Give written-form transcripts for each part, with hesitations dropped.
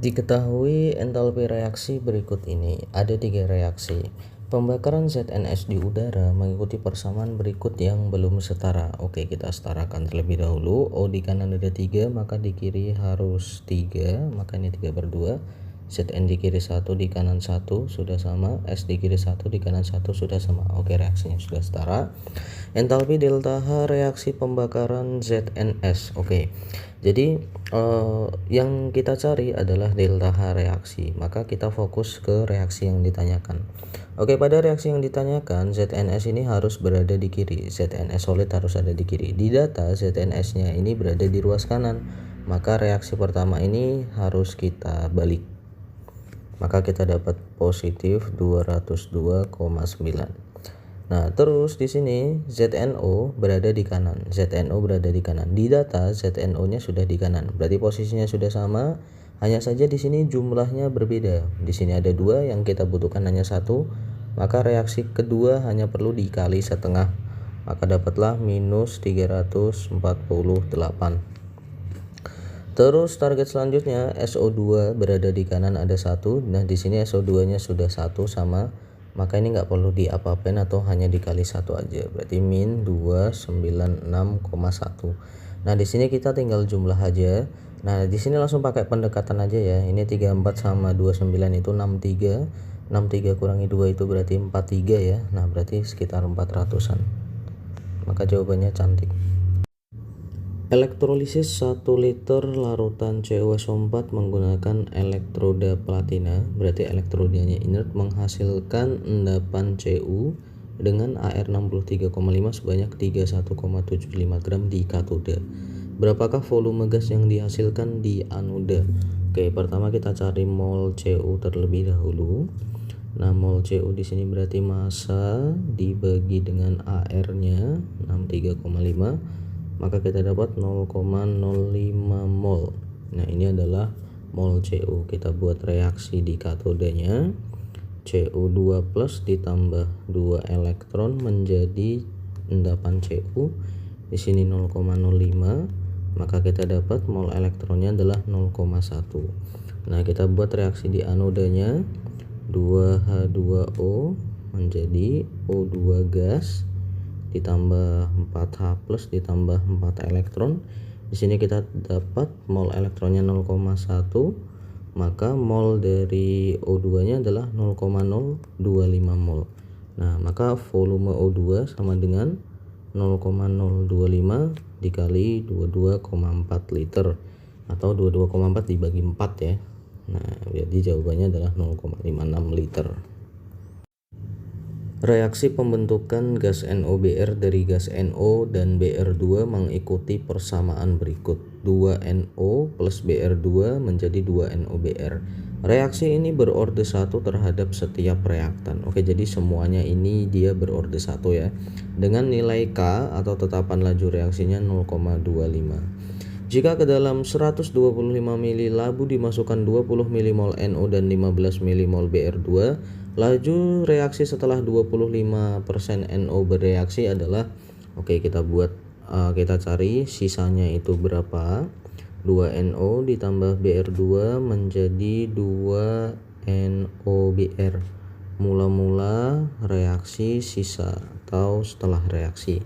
Diketahui entalpi reaksi berikut ini. Ada 3 reaksi. Pembakaran ZNS di udara mengikuti persamaan berikut yang belum setara. Oke, kita setarakan terlebih dahulu. O di kanan ada 3, maka di kiri harus 3, maka ini 3/2. Zn di kiri 1, di kanan 1 sudah sama. S di kiri 1, di kanan 1 sudah sama. Oke, reaksinya sudah setara. Entalpi delta H reaksi pembakaran ZNS. Oke, jadi yang kita cari adalah delta H reaksi, maka kita fokus ke reaksi yang ditanyakan. Oke, pada reaksi yang ditanyakan ZNS ini harus berada di kiri, ZNS solid harus ada di kiri. Di data ZNS nya ini berada di ruas kanan, maka reaksi pertama ini harus kita balik, maka kita dapat positif 202,9. Nah, terus di sini ZNO berada di kanan. ZNO berada di kanan. Di data ZNO-nya sudah di kanan. Berarti posisinya sudah sama. Hanya saja di sini jumlahnya berbeda. Di sini ada 2, yang kita butuhkan hanya 1. Maka reaksi kedua hanya perlu dikali setengah. Maka dapatlah minus 348. Terus target selanjutnya SO2 berada di kanan ada 1. Nah, di sini SO2-nya sudah 1 sama, maka ini nggak perlu diapa-apain atau hanya dikali 1 aja. Berarti min 296,1. Nah, di sini kita tinggal jumlah aja. Nah, di sini langsung pakai pendekatan aja ya. Ini 34 sama 29 itu 63. 63 kurangi 2 itu berarti 43 ya. Nah, berarti sekitar 400-an. Maka jawabannya cantik. Elektrolisis 1 liter larutan CuSO4 menggunakan elektroda platina, berarti elektrodanya inert, menghasilkan endapan Cu dengan Ar 63,5 sebanyak 31,75 gram di katoda. Berapakah volume gas yang dihasilkan di anoda? Oke, pertama kita cari mol Cu terlebih dahulu. Nah, mol Cu di sini berarti massa dibagi dengan Ar-nya 63,5. Maka kita dapat 0,05 mol. Nah, ini adalah mol Cu. Kita buat reaksi di katodanya. Cu2 plus ditambah 2 elektron menjadi endapan Cu. Di sini 0,05. Maka kita dapat mol elektronnya adalah 0,1. Nah, kita buat reaksi di anodanya. 2H2O menjadi O2 gas ditambah 4H plus ditambah 4 elektron. Di sini kita dapat mol elektronnya 0,1, maka mol dari O2-nya adalah 0,025 mol. Nah, maka volume O2 sama dengan 0,025 dikali 22,4 liter atau 22,4 dibagi 4 ya. Nah, jadi jawabannya adalah 0,56 liter. Reaksi pembentukan gas NOBr dari gas NO dan Br2 mengikuti persamaan berikut. 2NO plus Br2 menjadi 2NOBr. Reaksi ini berorde 1 terhadap setiap reaktan. Oke, jadi semuanya ini dia berorde 1 ya. Dengan nilai K atau tetapan laju reaksinya 0,25. Jika ke dalam 125 ml labu dimasukkan 20 mmol NO dan 15 mmol Br2, laju reaksi setelah 25% NO bereaksi adalah, oke, kita buat kita cari sisanya itu berapa. 2NO ditambah Br2 menjadi 2NOBr. Mula-mula reaksi sisa atau setelah reaksi.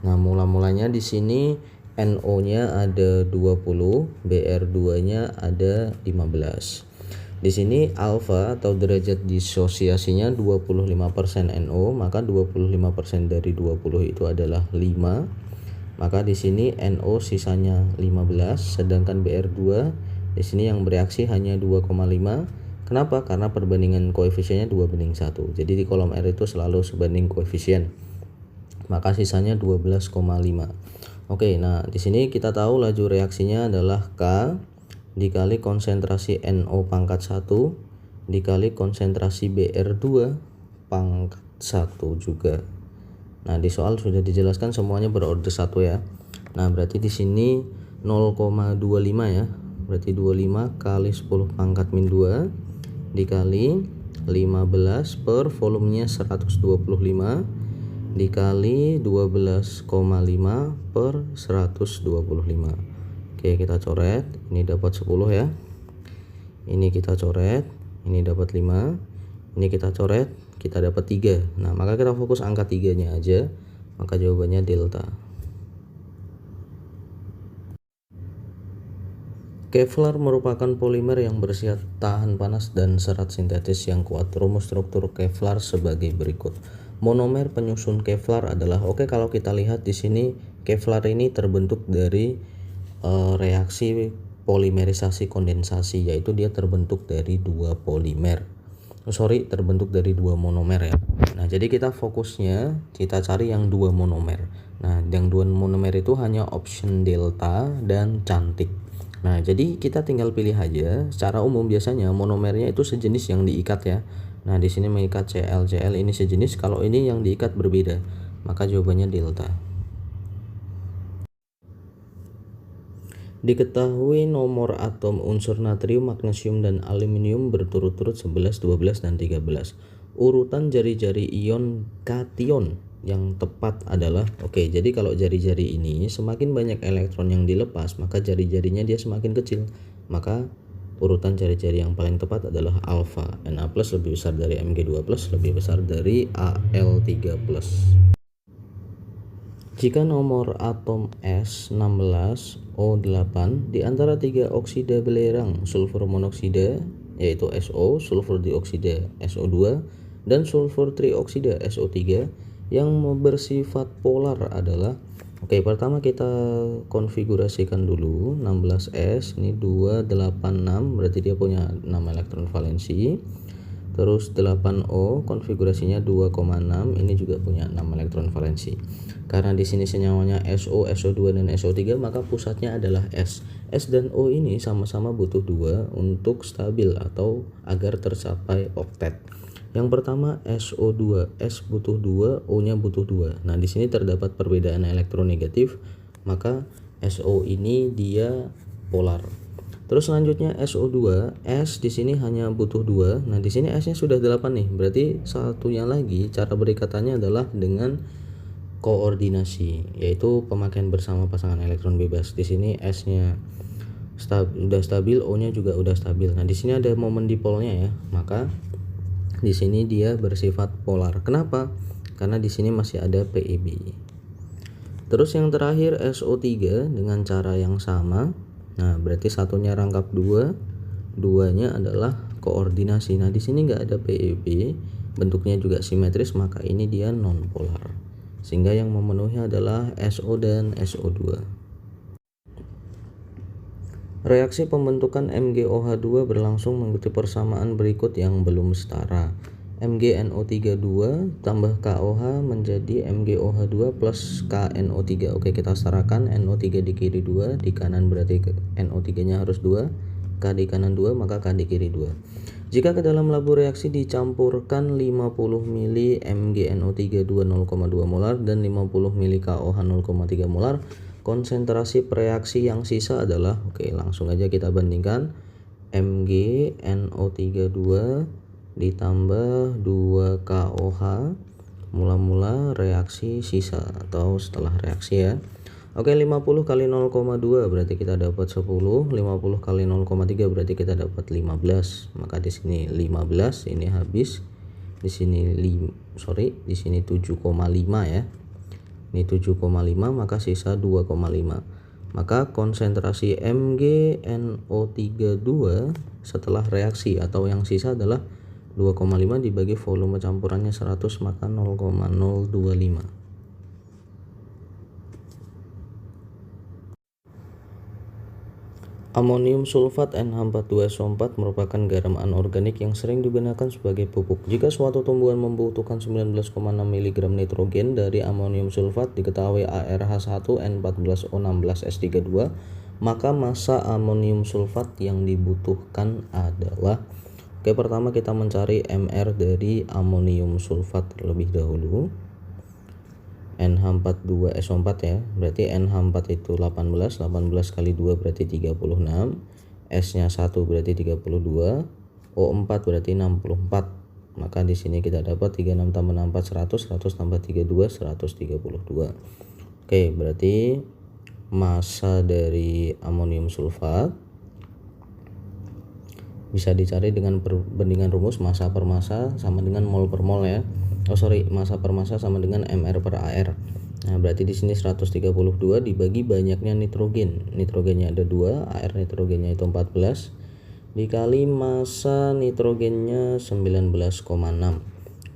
Nah, mula-mulanya di sini NO-nya ada 20, Br2-nya ada 15. Di sini alfa atau derajat disosiasinya 25% NO, maka 25% dari 20 itu adalah 5. Maka di sini NO sisanya 15, sedangkan Br2 di sini yang bereaksi hanya 2,5. Kenapa? Karena perbandingan koefisiennya 2:1. Jadi di kolom R itu selalu sebanding koefisien. Maka sisanya 12,5. Oke, nah di sini kita tahu laju reaksinya adalah K dikali konsentrasi NO pangkat 1 dikali konsentrasi Br2 pangkat 1 juga. Nah, di soal sudah dijelaskan semuanya berorde 1 ya. Nah, berarti di sini 0,25 ya. Berarti 25 kali 10 pangkat min 2 dikali 15 per volumenya 125 dikali 12,5 per 125. Oke, kita coret. Ini dapat 10 ya. ini kita coret, ini dapat 5, ini kita coret, kita dapat 3. Nah, maka kita fokus angka 3-nya aja, maka jawabannya delta. Kevlar merupakan polimer yang bersifat tahan panas dan serat sintetis yang kuat. Rumus struktur Kevlar sebagai berikut. Monomer penyusun Kevlar adalah, kalau kita lihat di sini Kevlar ini terbentuk dari reaksi polimerisasi kondensasi, yaitu dia terbentuk dari dua polimer. Terbentuk dari dua monomer ya. Nah, jadi kita fokusnya kita cari yang dua monomer. Nah, yang dua monomer itu hanya option delta dan cantik. Nah, jadi kita tinggal pilih aja. Secara umum biasanya monomernya itu sejenis yang diikat ya. Nah, di sini mengikat Cl ini sejenis, kalau ini yang diikat berbeda, maka jawabannya delta. Diketahui nomor atom unsur natrium, magnesium, dan aluminium berturut-turut 11, 12, dan 13. Urutan jari-jari ion kation yang tepat adalah, jadi kalau jari-jari ini semakin banyak elektron yang dilepas, maka jari-jarinya dia semakin kecil. Maka urutan jari-jari yang paling tepat adalah alfa. Na+ lebih besar dari Mg2+, lebih besar dari Al3+. Jika nomor atom S16O8 di antara 3 oksida belerang sulfur monoksida yaitu SO, sulfur dioksida SO2, dan sulfur trioksida SO3 yang bersifat polar adalah, pertama kita konfigurasikan dulu 16S ini 286, berarti dia punya 6 elektron valensi. Terus 8O konfigurasinya 2,6, ini juga punya 6 elektron valensi. Karena di sini senyawanya SO, SO2, dan SO3, maka pusatnya adalah S. S dan O ini sama-sama butuh 2 untuk stabil atau agar tercapai oktet. Yang pertama SO2, S butuh 2, O-nya butuh 2. Nah, di sini terdapat perbedaan elektronegatif, maka SO ini dia polar. Terus selanjutnya SO2, S di sini hanya butuh 2. Nah, di sini S-nya sudah 8 nih. Berarti satunya lagi cara berikatannya adalah dengan koordinasi, yaitu pemakaian bersama pasangan elektron bebas. Di sini S-nya udah stabil, O-nya juga udah stabil. Nah, di sini ada momen dipolnya ya. Maka di sini dia bersifat polar. Kenapa? Karena di sini masih ada PeB. Terus yang terakhir SO3 dengan cara yang sama. Nah, berarti satunya rangkap 2, duanya adalah koordinasi. Nah, di sini nggak ada PeB, bentuknya juga simetris, maka ini dia non polar. Sehingga yang memenuhi adalah SO dan SO2. Reaksi pembentukan MgOH2 berlangsung mengikuti persamaan berikut yang belum setara. MgNO32 tambah KOH menjadi MgOH2 plus KNO3. Kita setarakan NO3 di kiri 2, di kanan berarti NO3-nya harus 2, K di kanan 2, maka K di kiri 2. Jika ke dalam labu reaksi dicampurkan 50 ml MgNO3 0,2 molar dan 50 ml KOH 0,3 molar, konsentrasi reaksi yang sisa adalah, langsung aja kita bandingkan, MgNO32 ditambah 2 KOH mula-mula reaksi sisa atau setelah reaksi ya. 50 kali 0,2 berarti kita dapat 10, 50 kali 0,3 berarti kita dapat 15. Maka di sini 15 ini habis. Di sini di sini 7,5 ya. Ini 7,5, maka sisa 2,5. Maka konsentrasi MgNO32 setelah reaksi atau yang sisa adalah 2,5 dibagi volume campurannya 100, maka 0,025. Amonium sulfat NH42SO4 merupakan garam anorganik yang sering digunakan sebagai pupuk. Jika suatu tumbuhan membutuhkan 19,6 mg nitrogen dari amonium sulfat, diketahui ArH1N14O16S32, maka massa amonium sulfat yang dibutuhkan adalah, pertama kita mencari Mr dari amonium sulfat terlebih dahulu. NH42SO4 ya, berarti NH4 itu 18 kali 2 berarti 36, S-nya 1 berarti 32, O4 berarti 64. Maka di sini kita dapat 36 tambah 64 100, 100 tambah 32 132. Berarti massa dari amonium sulfat Bisa dicari dengan perbandingan rumus massa per massa sama dengan mol per mol ya. Massa per massa sama dengan mR per AR. Nah, berarti di sini 132 dibagi banyaknya nitrogen. Nitrogennya ada 2, AR nitrogennya itu 14 dikali massa nitrogennya 19,6.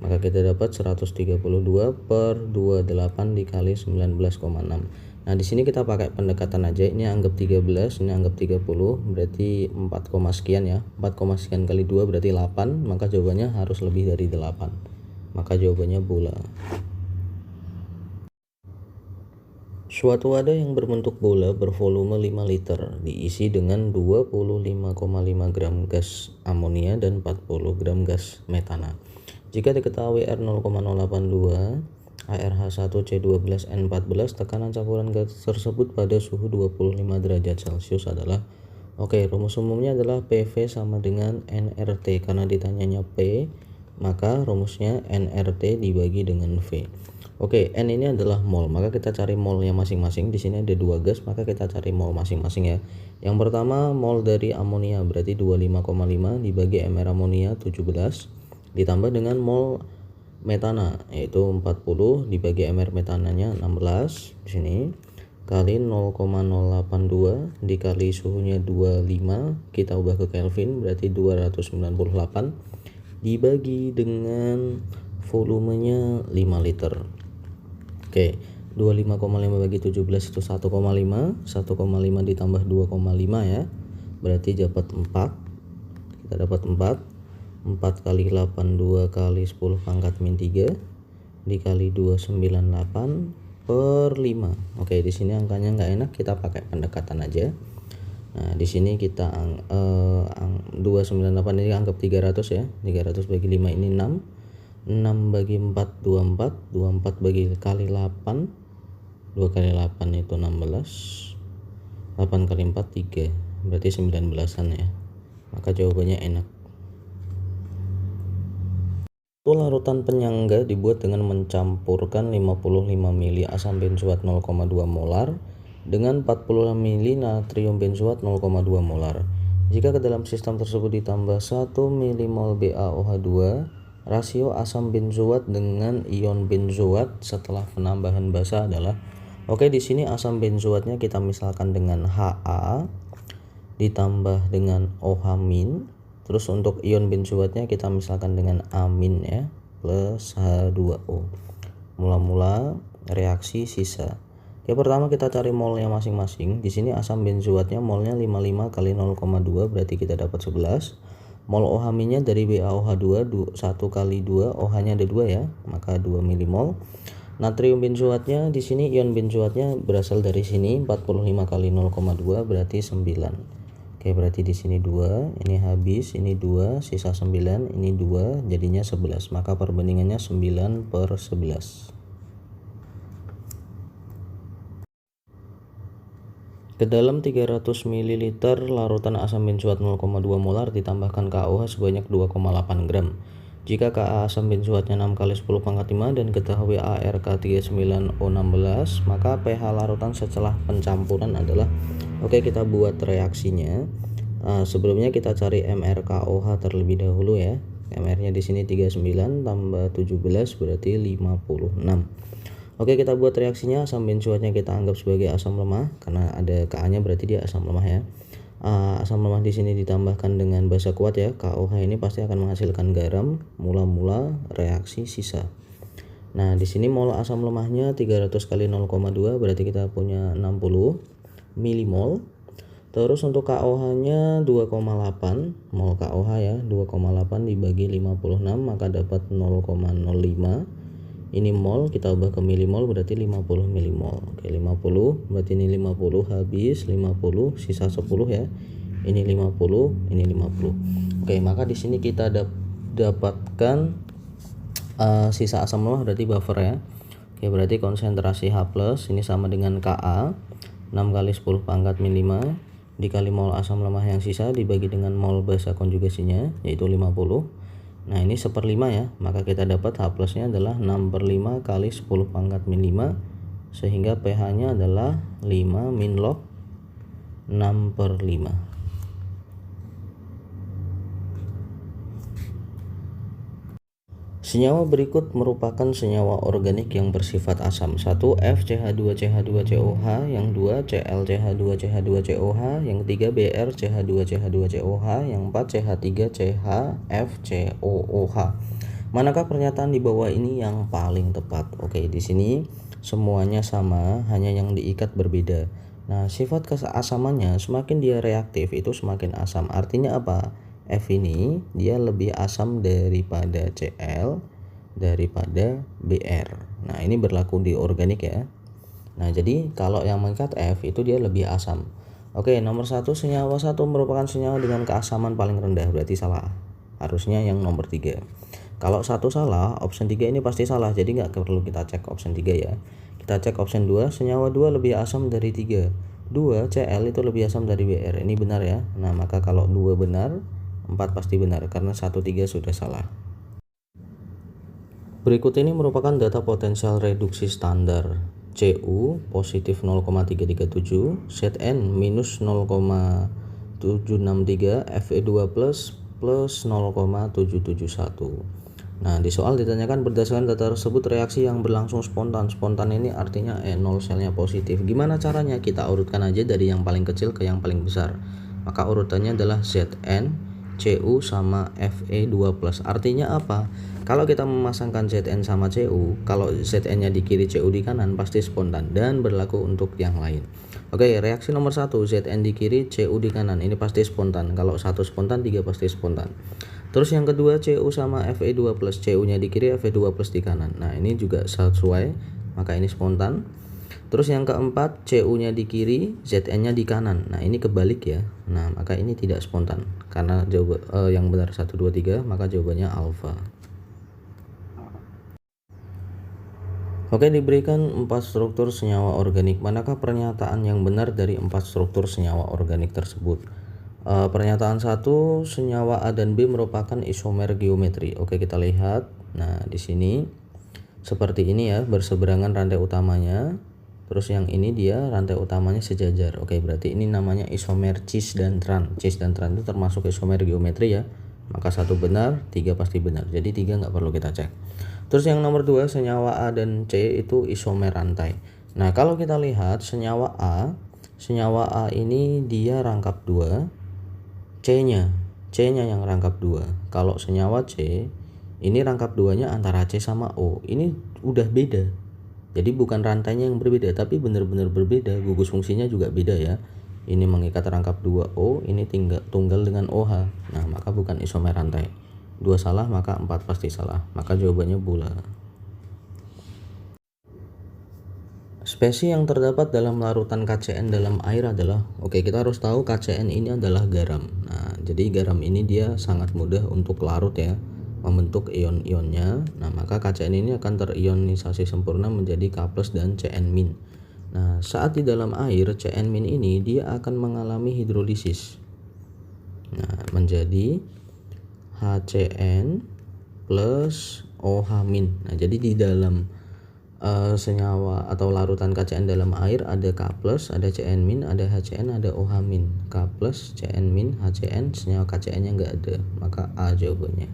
Maka kita dapat 132 per 28 dikali 19,6. Nah, di sini kita pakai pendekatan aja. Ini anggap 13, ini anggap 30, berarti 4, sekian ya. 4, sekian kali 2 berarti 8, maka jawabannya harus lebih dari 8. Maka jawabannya bola. Suatu wadah yang berbentuk bola bervolume 5 liter diisi dengan 25,5 gram gas amonia dan 40 gram gas metana. Jika diketahui R 0,082, ArH1C12N14, tekanan campuran gas tersebut pada suhu 25 derajat Celcius adalah rumus umumnya adalah PV sama dengan nRT. Karena ditanyanya P, maka rumusnya nRT dibagi dengan V. N ini adalah mol, maka kita cari molnya masing-masing. Di sini ada 2 gas, maka kita cari mol masing-masing ya. Yang pertama mol dari amonia berarti 25,5 dibagi mR amonia 17 ditambah dengan mol metana yaitu 40 dibagi mR metananya 16 di sini kali 0,082 dikali suhunya 25, kita ubah ke Kelvin berarti 298 dibagi dengan volumenya 5 liter. 25,5 bagi 17 itu 1,5 ditambah 2,5 ya, berarti dapat 4. Kita dapat 4 kali 8 2 kali 10 pangkat min 3 dikali 298 per 5. Di sini angkanya nggak enak, kita pakai pendekatan aja. Nah, di sini kita 298 ini anggap 300 ya. 300 bagi 5 ini 6 bagi 4 24 bagi kali 8, 2 kali 8 itu 16, 8 kali 4 3, berarti 19an ya. Maka jawabannya enak. Larutan penyangga dibuat dengan mencampurkan 55 mili asam benzoat 0,2 molar dengan 40 mili natrium benzoat 0,2 molar. Jika ke dalam sistem tersebut ditambah 1 milimol BaOH2, rasio asam benzoat dengan ion benzoat setelah penambahan basa adalah di sini asam benzoatnya kita misalkan dengan Ha ditambah dengan OH-. Terus untuk ion benzoatnya kita misalkan dengan amin ya, plus H2O. Mula-mula reaksi sisa. Pertama kita cari molnya masing-masing. Di sini asam benzoatnya molnya 55 kali 0,2 berarti kita dapat 11. Mol OH-nya dari BaOH2 1 kali 2, OH-nya ada 2 ya, maka 2 milimol. Natrium benzoatnya di sini ion benzoatnya berasal dari sini 45 kali 0,2 berarti 9. Berarti di sini 2, ini habis, ini 2, sisa 9, ini 2, jadinya 11. Maka perbandingannya 9 per 11. Ke dalam 300 ml larutan asam benzoat 0,2 molar ditambahkan KaOH sebanyak 2,8 gram. Jika Ka asam benzoatnya 6 kali 10 pangkat 5 dan ketahui ArK39O16, maka pH larutan setelah pencampuran adalah kita buat reaksinya. Sebelumnya kita cari mRKOH terlebih dahulu ya. MR-nya di sini 39 tambah 17 berarti 56. Kita buat reaksinya. Asam benzoatnya kita anggap sebagai asam lemah karena ada Ka-nya berarti dia asam lemah ya. Asam lemah di sini ditambahkan dengan basa kuat ya. KOH ini pasti akan menghasilkan garam. Mula-mula reaksi sisa. Nah, di sini mol asam lemahnya 300 kali 0,2 berarti kita punya 60 milimol. Terus untuk KOH-nya 2,8 mol KOH ya, 2,8 dibagi 56 maka dapat 0,05. Ini mol kita ubah ke milimol berarti 50 milimol. 50 berarti ini 50 habis, 50 sisa 10 ya. Ini 50, ini 50. Maka di sini kita dapatkan sisa asam lemah berarti buffer ya. Berarti konsentrasi H+ ini sama dengan Ka 6 kali 10 pangkat min 5 dikali mol asam lemah yang sisa dibagi dengan mol basa konjugasinya yaitu 50. Nah, ini 1/5 ya, maka kita dapat H+-nya adalah 6/5 kali 10 pangkat min 5 sehingga pH-nya adalah 5 min log 6/5. Senyawa berikut merupakan senyawa organik yang bersifat asam. 1. FCH2CH2COH, yang 2 ClCH2CH2COH, yang 3 BrCH2CH2COH, yang 4 CH3CHFCOOH. Manakah pernyataan di bawah ini yang paling tepat? Oke, di sini semuanya sama, hanya yang diikat berbeda. Nah, sifat keasamannya semakin dia reaktif itu semakin asam. Artinya apa? F ini dia lebih asam daripada Cl daripada Br. Nah, ini berlaku di organik ya. Nah, jadi kalau yang mengikat F itu dia lebih asam. Oke, nomor 1, senyawa 1 merupakan senyawa dengan keasaman paling rendah, berarti salah. Harusnya yang nomor 3. Kalau 1 salah, option 3 ini pasti salah, jadi nggak perlu kita cek option 3 ya. Kita cek option 2, senyawa 2 lebih asam dari 3. 2 Cl itu lebih asam dari Br. Ini benar ya. Nah, maka kalau 2 benar, 4 pasti benar karena 1 3 sudah salah. Berikut ini merupakan data potensial reduksi standar. Cu positif 0,337, Zn minus 0,763, Fe2 plus 0,771. Nah, di soal ditanyakan berdasarkan data tersebut reaksi yang berlangsung spontan. Spontan ini artinya nol selnya positif. Gimana caranya? Kita urutkan aja dari yang paling kecil ke yang paling besar. Maka urutannya adalah Zn, Cu sama Fe2 plus. Artinya apa? Kalau kita memasangkan Zn sama Cu, kalau Zn nya di kiri, Cu di kanan, pasti spontan dan berlaku untuk yang lain. Oke, reaksi nomor 1, Zn di kiri, Cu di kanan, ini pasti spontan. Kalau 1 spontan, 3 pasti spontan. Terus yang kedua, Cu sama Fe2 plus, Cu nya di kiri, Fe2 plus di kanan. Nah, ini juga sesuai, maka ini spontan. Terus yang keempat, Cu nya di kiri, Zn nya di kanan. Nah, ini kebalik ya. Nah, maka ini tidak spontan. Karena yang benar 1, 2, 3, maka jawabannya alfa. Oke, diberikan 4 struktur senyawa organik. Manakah pernyataan yang benar dari 4 struktur senyawa organik tersebut? Pernyataan 1, senyawa A dan B merupakan isomer geometri. Oke, kita lihat. Nah, di sini seperti ini ya, berseberangan rantai utamanya. Terus yang ini dia rantai utamanya sejajar. Oke, berarti ini namanya isomer cis dan tran. Cis dan tran itu termasuk isomer geometri ya. Maka 1 benar, 3 pasti benar. Jadi 3 nggak perlu kita cek. Terus yang nomor 2, senyawa A dan C itu isomer rantai. Nah, kalau kita lihat senyawa A ini dia rangkap 2, C-nya yang rangkap 2. Kalau senyawa C ini rangkap 2-nya antara C sama O. Ini udah beda. Jadi bukan rantainya yang berbeda, tapi benar-benar berbeda. Gugus fungsinya juga beda ya. Ini mengikat rangkap 2O, ini tunggal dengan OH. Nah, maka bukan isomer rantai. 2 salah, maka 4 pasti salah. Maka jawabannya bola. Spesies yang terdapat dalam larutan KCN dalam air adalah, oke, kita harus tahu KCN ini adalah garam. Nah, jadi garam ini dia sangat mudah untuk larut ya, membentuk ion-ionnya. Nah, maka KCN ini akan terionisasi sempurna menjadi K+ dan Cn-. Nah, saat di dalam air, Cn- ini dia akan mengalami hidrolisis. Nah, menjadi HCN plus OH-. Nah, jadi di dalam senyawa atau larutan KCN dalam air ada K+, ada Cn-, ada HCN, ada OH-. K+, Cn-, HCN, senyawa KCN-nya nggak ada, maka A jawabannya.